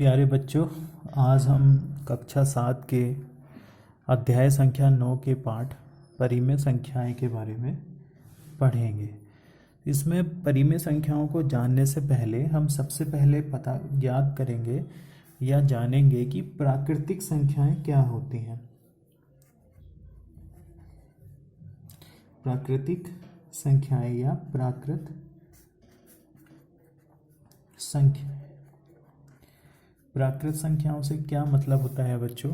प्यारे बच्चों, आज हम कक्षा 7 के अध्याय संख्या 9 के पाठ परिमेय संख्याएं के बारे में पढ़ेंगे। इसमें परिमेय संख्याओं को जानने से पहले हम सबसे पहले ज्ञात करेंगे या जानेंगे कि प्राकृतिक संख्याएं क्या होती हैं। प्राकृतिक संख्याएं या प्राकृत संख्या। प्राकृत संख्याओं से क्या मतलब होता है बच्चों?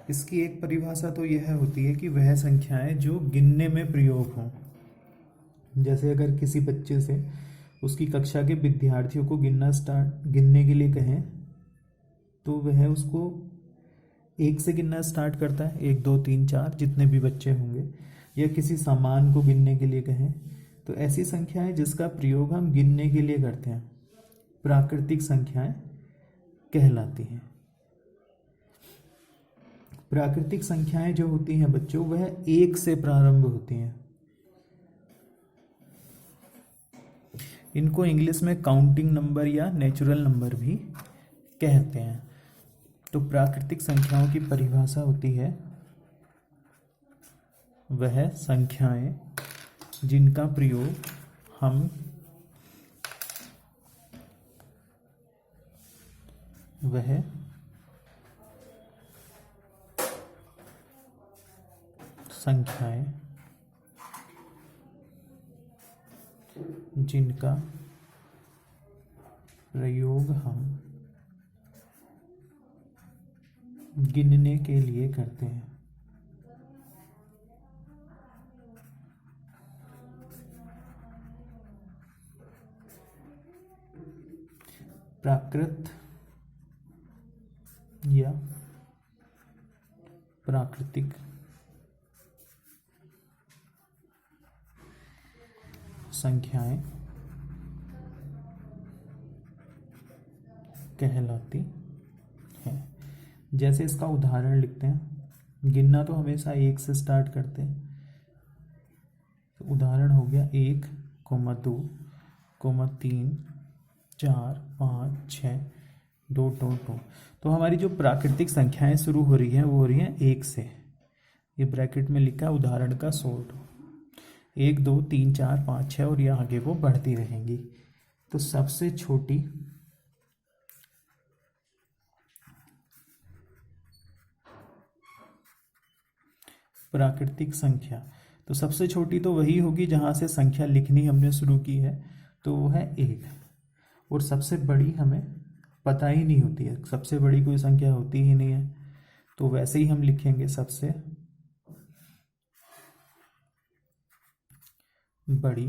इसकी एक परिभाषा तो यह होती है कि वह संख्याएं जो गिनने में प्रयोग हों। जैसे अगर किसी बच्चे से उसकी कक्षा के विद्यार्थियों को गिनने के लिए कहें तो वह उसको 1 से गिनना स्टार्ट करता है, 1 2 3 4 जितने भी बच्चे होंगे। या किसी सामान को गिनने के लिए कहें तो ऐसी संख्याएं जिसका प्रयोग हम गिनने के लिए करते हैं प्राकृतिक संख्याएं कहलाती हैं। प्राकृतिक संख्याएं जो होती हैं बच्चों वह 1 से प्रारंभ होती हैं। इनको इंग्लिश में काउंटिंग नंबर या नेचुरल नंबर भी कहते हैं। तो प्राकृतिक संख्याओं की परिभाषा होती है वह संख्याएं जिनका प्रयोग हम जिनका प्रयोग हम गिनने के लिए करते हैं। प्राकृत या प्राकृतिक संख्याएं कहलाती हैं। जैसे इसका उदाहरण लिखते हैं। गिनना तो हमेशा 1 से स्टार्ट करते हैं। तो उदाहरण हो गया 1, 2, 3, 4, 5, 6, 2, 2, 2। तो हमारी जो प्राकृतिक संख्याएं शुरू हो रही हैं वो हो रही हैं 1 से। ये ब्रैकेट में लिखा है उदाहरण का सोर्ट 1 2 3 4 5 6 और ये आगे वो बढ़ती रहेंगी। तो सबसे छोटी प्राकृतिक संख्या, तो सबसे छोटी तो वही होगी जहां से संख्या लिखनी हमने शुरू की है, तो वो है 1। और सबसे बड़ी हमें पता ही नहीं होती है, सबसे बड़ी कोई संख्या होती ही नहीं है। तो वैसे ही हम लिखेंगे सबसे बड़ी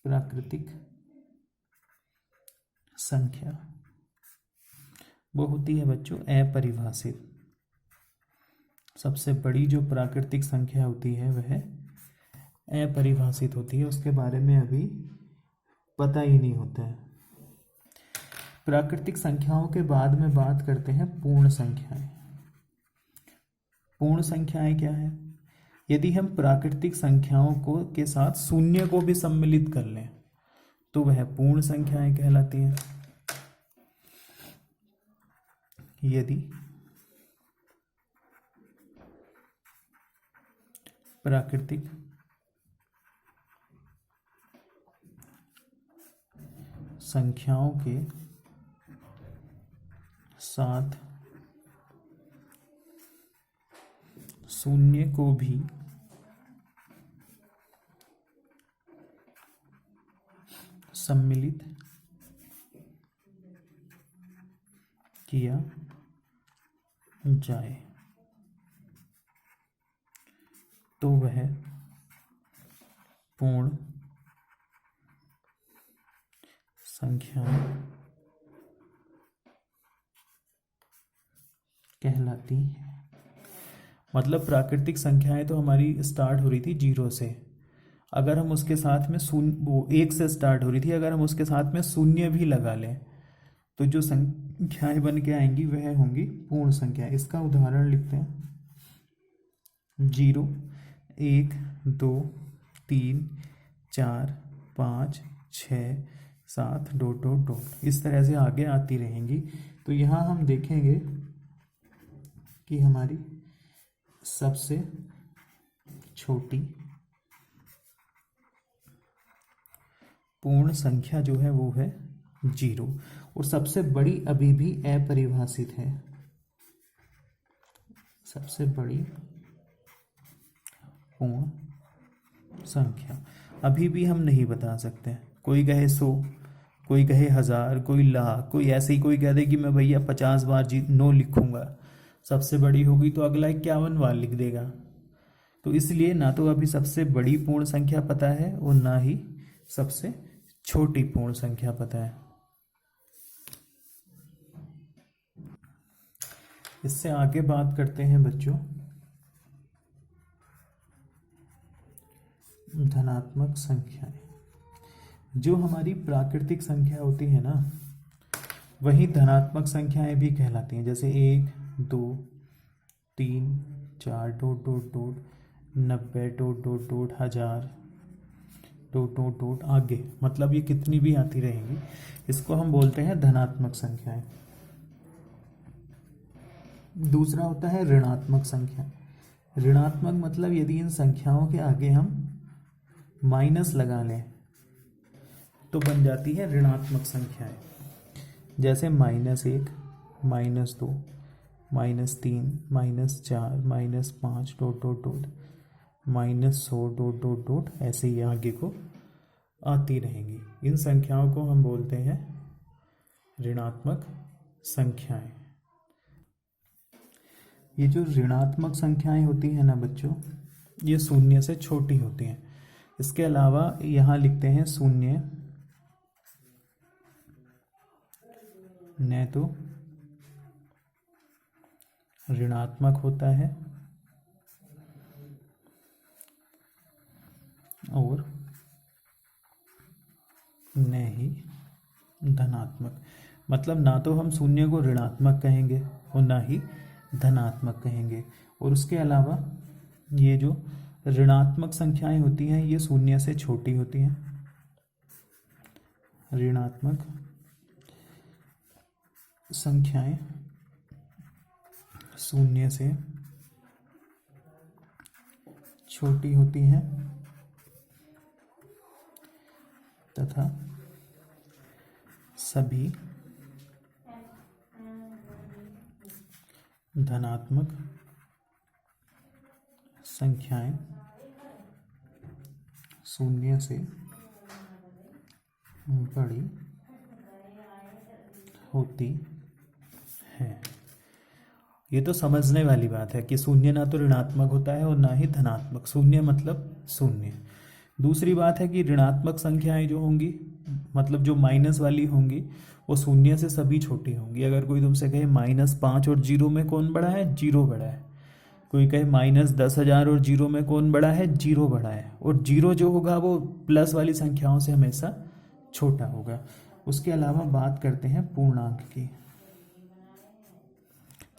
प्राकृतिक संख्या वो होती है बच्चों अपरिभाषित। सबसे बड़ी जो प्राकृतिक संख्या होती है वह अपरिभाषित होती है, उसके बारे में अभी पता ही नहीं होता है। प्राकृतिक संख्याओं के बाद में बात करते हैं पूर्ण संख्याएं। पूर्ण संख्याएं क्या है? यदि हम प्राकृतिक संख्याओं को के साथ शून्य को भी सम्मिलित कर लें तो वह पूर्ण संख्याएं कहलाती हैं। यदि प्राकृतिक संख्याओं के साथ शून्य को भी सम्मिलित किया जाए तो वह पूर्ण संख्याएं कहलाती हैं। मतलब प्राकृतिक संख्याएं तो हमारी स्टार्ट हो रही थी 0 से, अगर हम उसके साथ में वो 1 से स्टार्ट हो रही थी, अगर हम उसके साथ में शून्य भी लगा लें तो जो संख्याएं बन के आएंगी वह होंगी पूर्ण संख्या। इसका उदाहरण लिखते हैं 0 1 2 3 4 5 6 7 डॉट डॉट डॉट, इस तरह से आगे आती रहेंगी। तो यहाँ हम देखेंगे कि हमारी सबसे छोटी पूर्ण संख्या जो है वो है 0, और सबसे बड़ी अभी भी अपरिभाषित है। सबसे बड़ी पूर्ण संख्या अभी भी हम नहीं बता सकते। कोई कहे 100, कोई कहे 1000, कोई लाख, कोई ऐसे ही कोई कह दे कि मैं भैया 50 बार 9 लिखूंगा, सबसे बड़ी होगी तो अगला 51 बार लिख देगा। तो इसलिए ना तो अभी सबसे बड़ी पूर्ण संख्या पता है और ना ही सबसे छोटी पूर्ण संख्या पता है। इससे आगे बात करते हैं बच्चों धनात्मक संख्याएं। जो हमारी प्राकृतिक संख्या होती है ना, वही धनात्मक संख्याएं भी कहलाती हैं। जैसे 1 2 3 4 dot dot dot 90 dot dot dot 1000 dot dot dot आगे, मतलब ये कितनी भी आती रहेंगी, इसको हम बोलते हैं धनात्मक संख्याएं। दूसरा होता है ऋणात्मक संख्या। ऋणात्मक मतलब यदि इन संख्याओं के आगे हम माइनस लगा लें तो बन जाती है ऋणात्मक संख्याएं। जैसे -1 -2 -3 -4 -5 dot dot dot -100 dot dot dot, ऐसे ही आगे को आती रहेंगी। इन संख्याओं को हम बोलते हैं ऋणात्मक संख्याएं। ये जो ऋणात्मक संख्याएं होती हैं ना बच्चों, ये शून्य से छोटी होती हैं। इसके अलावा यहाँ लिखते हैं शून्य न तो ऋणात्मक होता है और न ही धनात्मक। मतलब ना तो हम शून्य को ऋणात्मक कहेंगे और ना ही धनात्मक कहेंगे। और उसके अलावा ये जो ऋणात्मक संख्याएं होती हैं ये शून्य से छोटी होती हैं। ऋणात्मक संख्याएं शून्य से छोटी होती हैं तथा सभी धनात्मक संख्याएं शून्य से बड़ी होती है। ये तो समझने वाली बात है कि शून्य ना तो ऋणात्मक होता है और ना ही धनात्मक। शून्य मतलब शून्य। दूसरी बात है कि ऋणात्मक संख्याएं जो होंगी, मतलब जो माइनस वाली होंगी, वो शून्य से सभी छोटी होंगी। अगर कोई तुमसे कहे -5 और 0 में कौन बड़ा है, 0 बड़ा है। कोई कहे -10,000 और 0 में कौन बड़ा है, 0 बड़ा है। और 0 जो होगा वो प्लस वाली संख्याओं से हमेशा छोटा होगा। उसके अलावा बात करते हैं पूर्णांक की।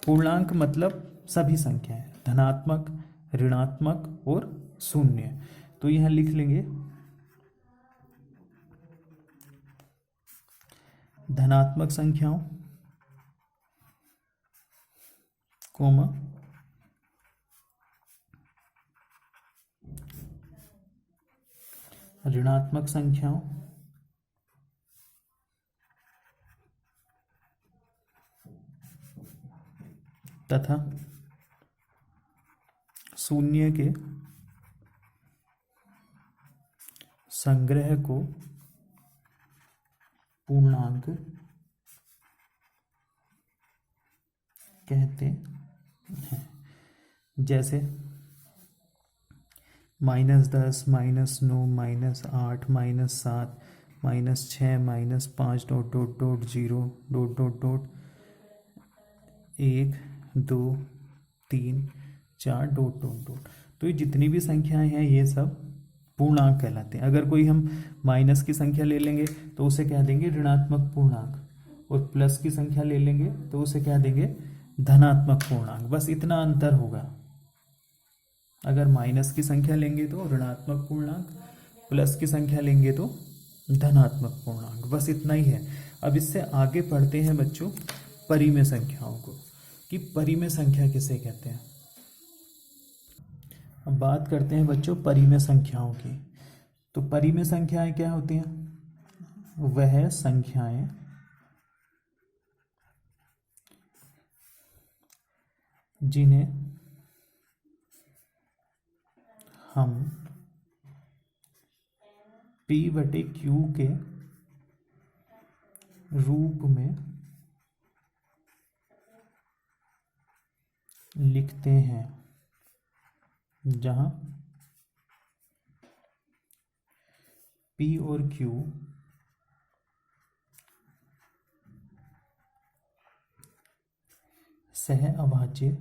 पूर्णांक मतलब सभी संख्याएं, धनात्मक, ऋणात्मक और शून्य। तो यहां लिख लेंगे धनात्मक संख्याओं कोमा ऋणात्मक संख्याओं तथा शून्य के संग्रह को पूर्णांक कहते हैं। जैसे -10, -9, -8, -7, -6, -5 dot dot dot 0 dot dot dot 1 2 3 4 dot dot dot. तो ये जितनी भी संख्याएं हैं ये सब पूर्णांक कहलाते हैं। अगर कोई हम माइनस की संख्या ले लेंगे तो उसे कह देंगे ऋणात्मक पूर्णांक, और प्लस की संख्या ले लेंगे तो उसे कह देंगे धनात्मक पूर्णांक। बस इतना अंतर होगा। अगर माइनस की संख्या लेंगे तो ऋणात्मक पूर्णांक, प्लस की संख्या लेंगे तो धनात्मक पूर्णांक। बस इतना ही है। अब इससे आगे पढ़ते हैं बच्चों परिमेय संख्याओं को, कि परिमेय संख्या किसे कहते हैं। अब बात करते हैं बच्चों परिमेय संख्याओं की। तो परिमेय संख्याएं क्या होती हैं? वह संख्याएं जिन्हें हम P/Q के रूप में लिखते हैं, जहां P और Q सह अभाज्य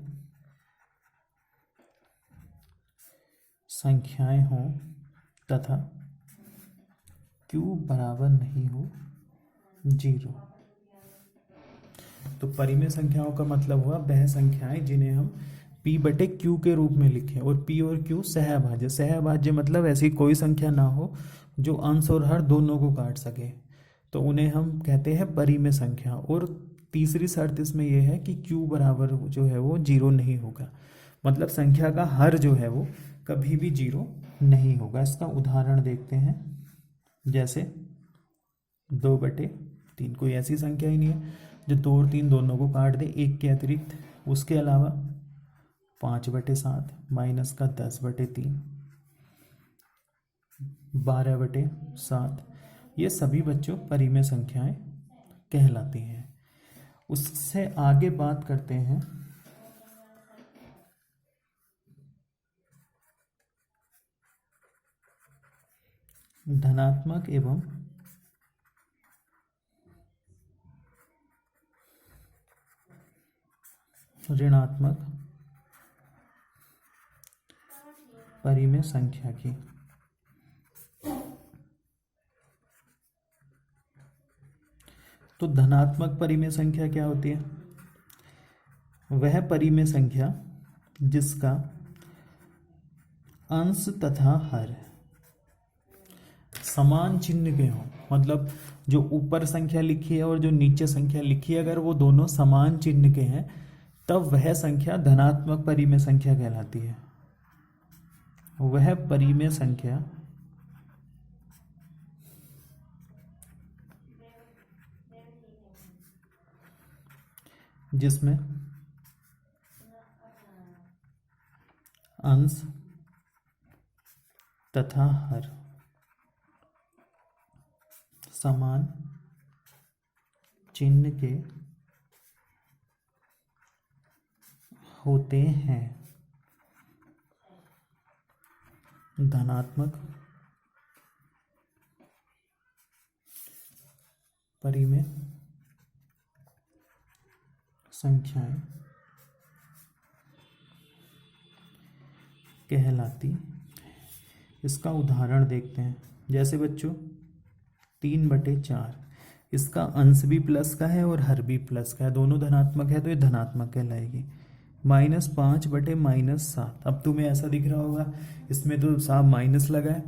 संख्याएं हों तथा Q बराबर नहीं हो 0। तो परिमेय संख्याओं का मतलब हुआ वह संख्याएं जिन्हें हम P/Q के रूप में लिखें, और P और Q सहअभाज्य। सहअभाज्य मतलब ऐसी कोई संख्या ना हो जो अंश और हर दोनों को काट सके, तो उन्हें हम कहते हैं परिमेय संख्या। और तीसरी शर्त इसमें यह है कि Q बराबर जो है वो 0 नहीं होगा, मतलब संख्या का हर जो है वो कभी भी 0 नहीं होगा। इसका उदाहरण देखते हैं, जैसे 2/3 कोई ऐसी संख्या ही नहीं है जो 2 और 3 दोनों को काट दे एक के अतिरिक्त। उसके अलावा 5/7 माइनस का 10/3, 12/7, ये सभी बच्चों परिमेय संख्याएं कहलाती हैं। उससे आगे बात करते हैं धनात्मक एवं ऋणात्मक परिमेय संख्या की। तो धनात्मक परिमेय संख्या क्या होती है? वह परिमेय संख्या जिसका अंश तथा हर समान चिन्ह के हों, मतलब जो ऊपर संख्या लिखी है और जो नीचे संख्या लिखी है, अगर वो दोनों समान चिन्ह के हैं तब वह संख्या धनात्मक परिमेय संख्या कहलाती है। वह परिमेय संख्या जिसमें अंश तथा हर समान चिन्ह के होते हैं, धनात्मक परिमेय संख्याएं कहलाती। इसका उदाहरण देखते हैं, जैसे बच्चों 3/4, इसका अंश भी प्लस का है और हर भी प्लस का है, दोनों धनात्मक है तो ये धनात्मक कहलाएगी। -5/-7, अब तुम्हें ऐसा दिख रहा होगा इसमें तो साफ माइनस लगा है,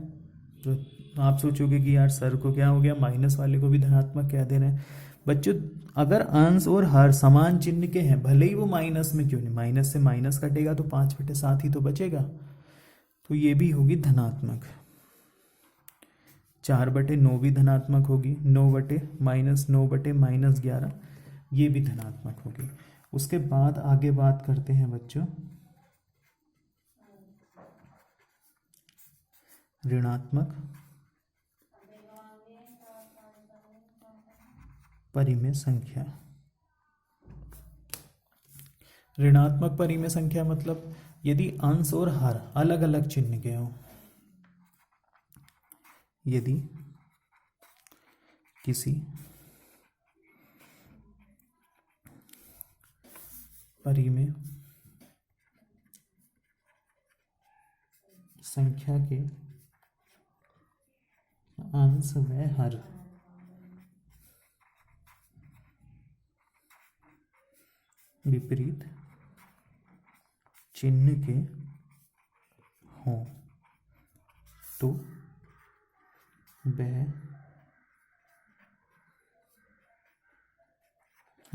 तो आप सोचोगे कि यार सर को क्या हो गया, माइनस वाले को भी धनात्मक कह दे रहे हैं। बच्चों अगर अंश और हर समान चिन्ह के हैं, भले ही वो माइनस में क्यों नहीं, माइनस से माइनस कटेगा तो 5/7 ही तो बचेगा, तो ये भी होगी धनात्मक। 4/9 भी धनात्मक होगी, 9/-9/-11 ये भी धनात्मक होगी। उसके बाद आगे बात करते हैं बच्चों ऋणात्मक परिमेय संख्या। ऋणात्मक परिमेय संख्या मतलब यदि अंश और हर अलग अलग चिन्ह के हों, यदि किसी परिमेय संख्या के अंश व हर विपरीत चिन्ह के हों तो वह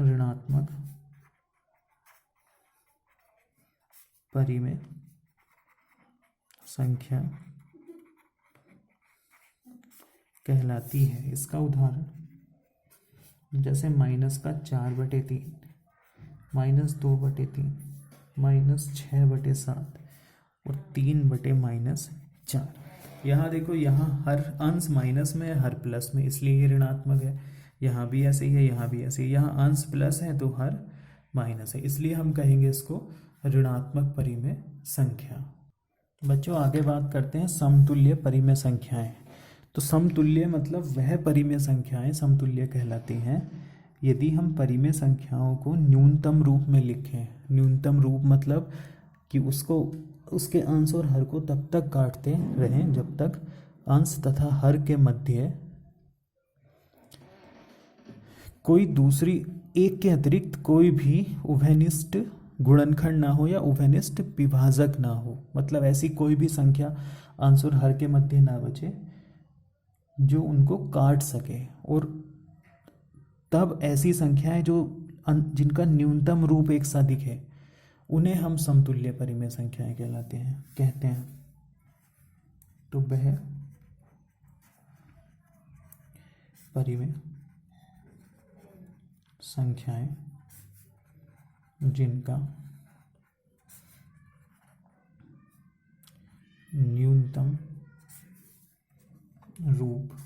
ऋणात्मक परिमेय संख्या कहलाती है। इसका उदाहरण जैसे -4/3, -2/3, -6/7 और 3/-4। यहाँ देखो, यहाँ हर अंश माइनस में है, हर प्लस में, इसलिए ये ऋणात्मक है। यहाँ भी ऐसे ही है, यहाँ भी ऐसे ही। यहाँ अंश प्लस है तो हर माइनस है, इसलिए हम कहेंगे इसको ऋणात्मक परिमेय संख्या। बच्चों आगे बात करते हैं समतुल्य परिमेय संख्याएं। तो समतुल्य मतलब वह परिमेय संख्याएं समतुल्य कहलाती हैं यदि हम परिमेय संख्याओं को न्यूनतम रूप में लिखें। न्यूनतम रूप मतलब कि उसके अंश और हर को तब तक काटते रहें जब तक अंश तथा हर के मध्य कोई दूसरी एक के अतिरिक्त कोई भी उभयनिष्ठ गुणनखंड ना हो या उभयनिष्ठ विभाजक ना हो। मतलब ऐसी कोई भी संख्या अंश और हर के मध्य ना बचे जो उनको काट सके। और तब ऐसी संख्याएं जिनका न्यूनतम रूप एक सा दिखे, उन्हें हम समतुल्य परिमेय संख्याएं कहते हैं। तो वह परिमेय संख्याएं जिनका न्यूनतम रूप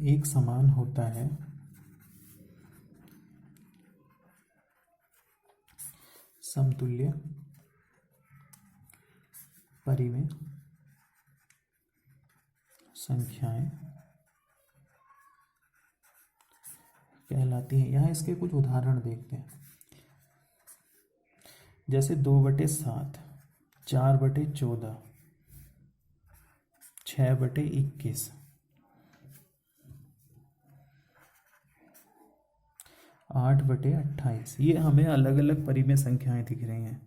एक समान होता है, समतुल्य परिमेय संख्याएं कहलाती हैं। यहाँ इसके कुछ उदाहरण देखते हैं। जैसे 2/7, 4/14, 6/21, 8/28। ये हमें अलग अलग परिमेय संख्याएं दिख रही हैं।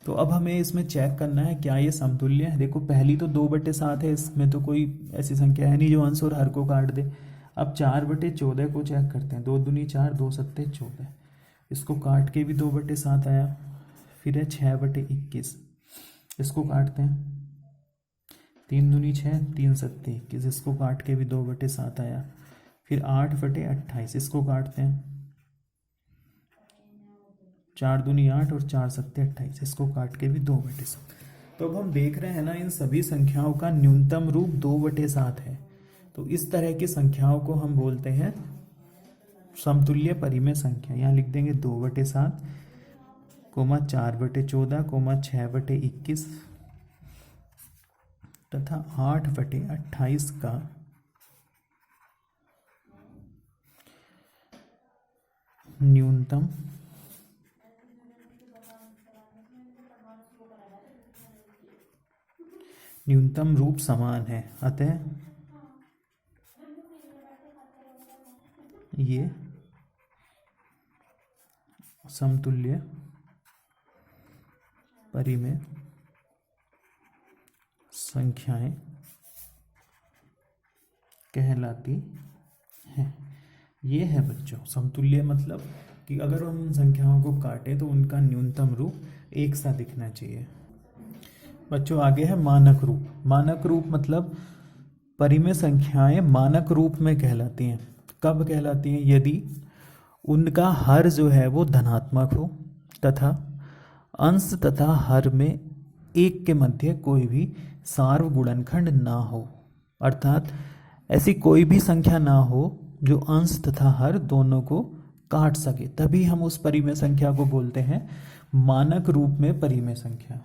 तो अब हमें इसमें चेक करना है क्या ये समतुल्य है। देखो पहली तो 2/7 है, इसमें तो कोई ऐसी संख्या है नहीं जो अंश और हर को काट दे। अब 4/14 को चेक करते हैं। 2 दूनी 4, 2 सत्ते 14, इसको काट के भी 2/7 आया। फिर है 6/21, इसको काटते हैं। 3 दूनी 6, 3 सत्ते 21, इसको काट के भी 2/7 आया। फिर 8/28, इसको काटते हैं। 4 दूनी 8 और 4 सत्ते 28, इसको काट के भी 2/7। तो अब हम देख रहे हैं ना, इन सभी संख्याओं का न्यूनतम रूप 2/7 है। तो इस तरह की संख्याओं को हम बोलते हैं समतुल्य परिमेय संख्या। यहाँ लिख देंगे 2/7, 4/14, 6/21 तथा 8/28 का न्यूनतम रूप समान है। अतः ये समतुल्य परिमेय संख्याएं कहलाती हैं। ये है बच्चों समतुल्य मतलब कि अगर हम उन संख्याओं को काटें तो उनका न्यूनतम रूप एक सा दिखना चाहिए। बच्चों आगे है मानक रूप। मानक रूप मतलब परिमेय संख्याएं मानक रूप में कहलाती हैं। कब कहलाती हैं? यदि उनका हर जो है वो धनात्मक हो तथा अंश तथा हर में एक के मध्य कोई भी सार्वगुणनखंड ना हो। अर्थात ऐसी कोई भी संख्या ना हो जो अंश तथा हर दोनों को काट सके, तभी हम उस परिमेय संख्या को बोलते हैं मानक रूप में परिमेय संख्या।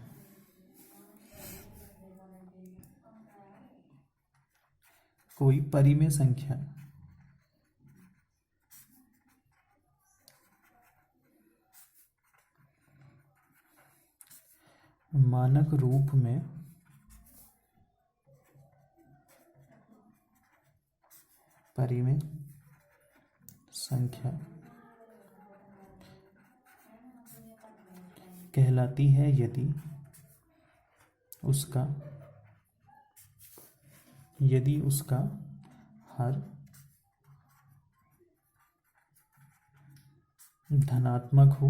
कोई परिमेय संख्या मानक रूप में परिमेय संख्या कहलाती है यदि उसका हर धनात्मक हो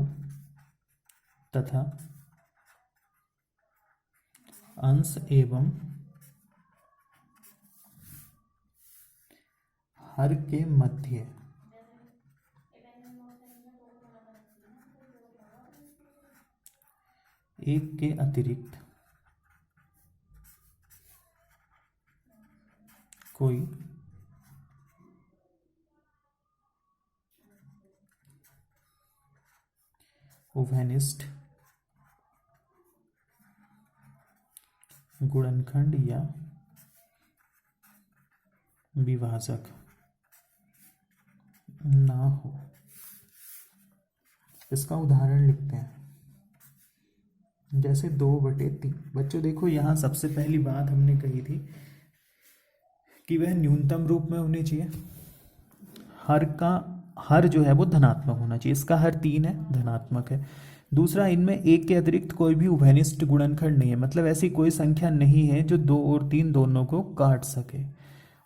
तथा अंश एवं हर के मध्य एक के अतिरिक्त कोई उभयनिष्ठ गुणनखंड या विभाजक ना हो। इसका उदाहरण लिखते हैं, जैसे 2/3। बच्चों देखो, यहाँ सबसे पहली बात हमने कही थी कि वह न्यूनतम रूप में होनी चाहिए। हर जो है वो धनात्मक होना चाहिए। इसका हर 3 है, धनात्मक है। दूसरा, इनमें एक के अतिरिक्त कोई भी उभयनिष्ठ गुणनखंड नहीं है, मतलब ऐसी कोई संख्या नहीं है जो 2 और 3 दोनों को काट सके।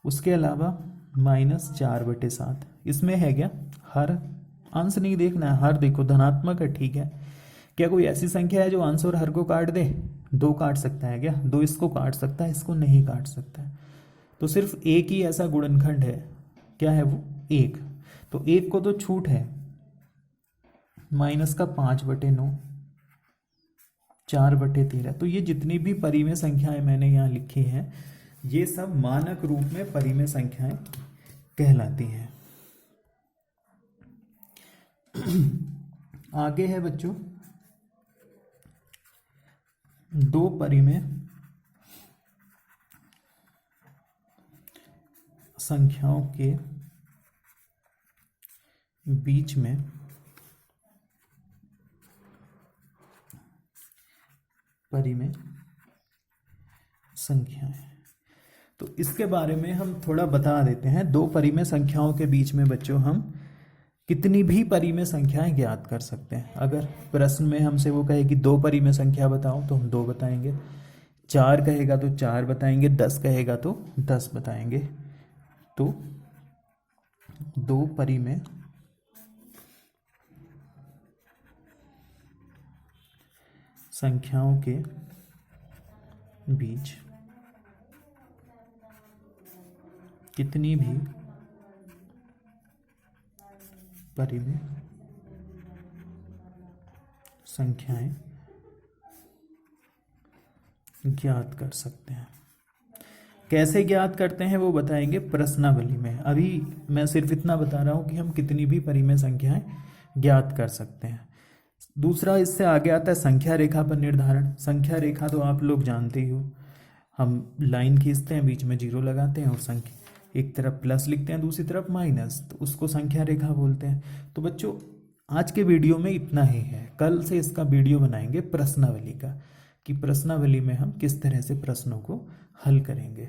उसके अलावा -4/7 इसमें है क्या, हर। अंश नहीं देखना है, हर देखो धनात्मक है, ठीक है। क्या कोई ऐसी संख्या है जो अंश और हर को काट दे? 2 काट सकता है क्या? 2 इसको काट सकता है, इसको नहीं काट सकता है। तो सिर्फ एक ही ऐसा गुणनखंड है, क्या है वो? 1। तो 1 को तो छूट है, -5/9, 4/13। तो ये जितनी भी परिमेय संख्याएं मैंने यहाँ लिखी हैं, ये सब मानक रूप में परिमेय संख्याएं कहलाती हैं। आगे है बच्चों 2 परिमेय संख्याओं के बीच में परिमेय संख्याएं। तो इसके बारे में हम थोड़ा बता देते हैं। 2 परिमेय संख्याओं के बीच में बच्चों हम कितनी भी परिमेय संख्याएं ज्ञात कर सकते हैं। अगर प्रश्न में हमसे वो कहे कि 2 परिमेय संख्या बताओ, तो हम 2 बताएंगे। 4 कहेगा तो 4 बताएंगे। 10 कहेगा तो 10 बताएंगे। तो 2 परिमेय संख्याओं के बीच कितनी भी परिमेय संख्याएं ज्ञात कर सकते हैं। कैसे ज्ञात करते हैं वो बताएंगे प्रश्नावली में। अभी मैं सिर्फ इतना बता रहा हूं कि हम कितनी भी परिमेय संख्याएं ज्ञात कर सकते हैं। दूसरा, इससे आगे आता है संख्या रेखा पर निर्धारण। संख्या रेखा तो आप लोग जानते ही हो, हम लाइन खींचते हैं, बीच में 0 लगाते हैं और संख्या एक तरफ प्लस लिखते हैं, दूसरी तरफ माइनस, तो उसको संख्या रेखा बोलते हैं। तो बच्चों आज के वीडियो में इतना ही है। कल से इसका वीडियो बनाएंगे प्रश्नावली का, कि प्रश्नावली में हम किस तरह से प्रश्नों को हल करेंगे।